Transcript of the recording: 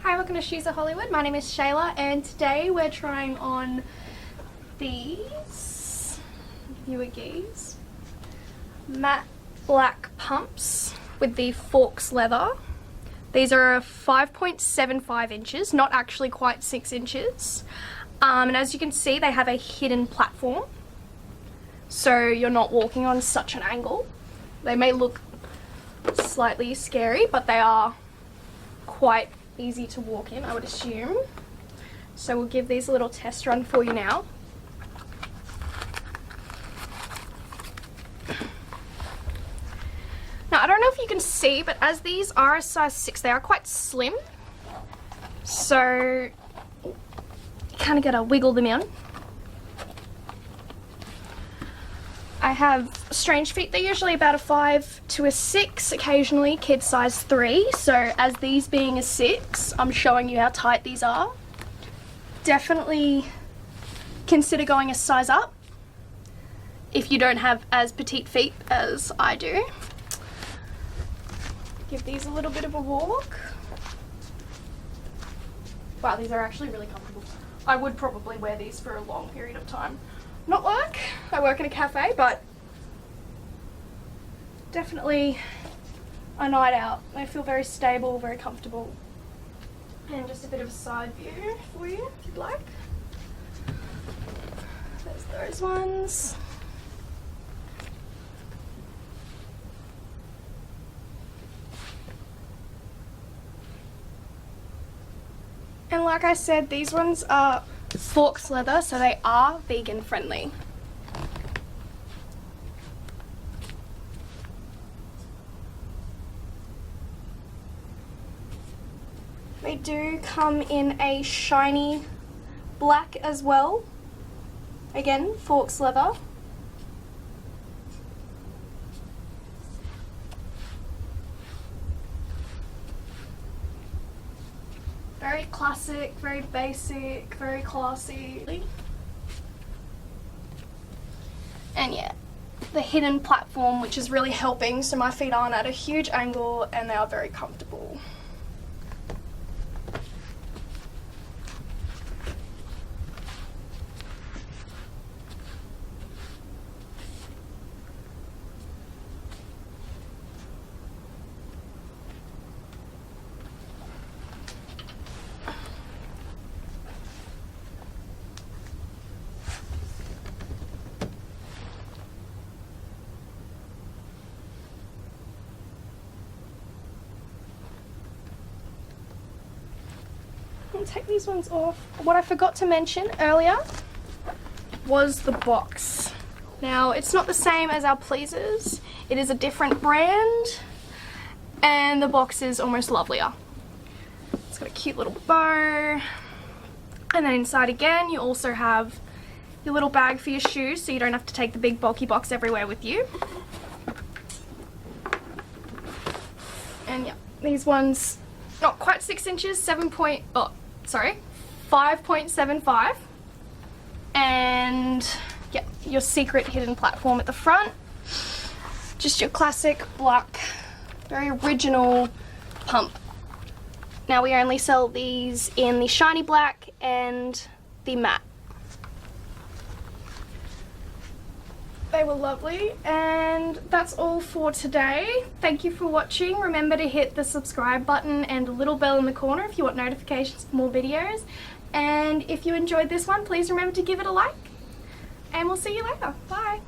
Hi, welcome to Shoes of Hollywood. My name is Shayla and today we're trying on these, give you a gaze, matte black pumps with the Faux leather. These are 5.75 inches, not actually quite 6 inches. And as you can see, they have a hidden platform, so you're not walking on such an angle. They may look slightly scary, but they are quite easy to walk in, I would assume. So we'll give these a little test run for you now. Now I don't know if you can see, but as these are a size 6, they are quite slim. So you kind of gotta wiggle them in. I have strange feet. They're usually about a 5 to a 6, occasionally kid size 3. So as these being a 6, I'm showing you how tight these are. Definitely consider going a size up if you don't have as petite feet as I do. Give these a little bit of a walk. Wow, these are actually really comfortable. I would probably wear these for a long period of time. Not work, I work in a cafe, but definitely a night out. They feel very stable, very comfortable. And just a bit of a side view for you, if you'd like. There's those ones. And like I said, these ones are Faux leather, so they are vegan friendly. They do come in a shiny black as well. Again, Faux leather. Very classic, very basic, very classy. And yeah, the hidden platform, which is really helping, so my feet aren't at a huge angle and they are very comfortable. I'll take these ones off. What I forgot to mention earlier was the box. Now, it's not the same as our pleasers. It is a different brand, and the box is almost lovelier. It's got a cute little bow, and then inside again, you also have your little bag for your shoes, so you don't have to take the big bulky box everywhere with you. And yeah, these ones, not quite 6 inches, 5.75, and yeah, your secret hidden platform at the front. Just your classic black, very original pump. Now we only sell these in the shiny black and the matte. They were lovely, and that's all for today. Thank you for watching. Remember to hit the subscribe button and the little bell in the corner if you want notifications for more videos. And if you enjoyed this one, please remember to give it a like. And we'll see you later. Bye.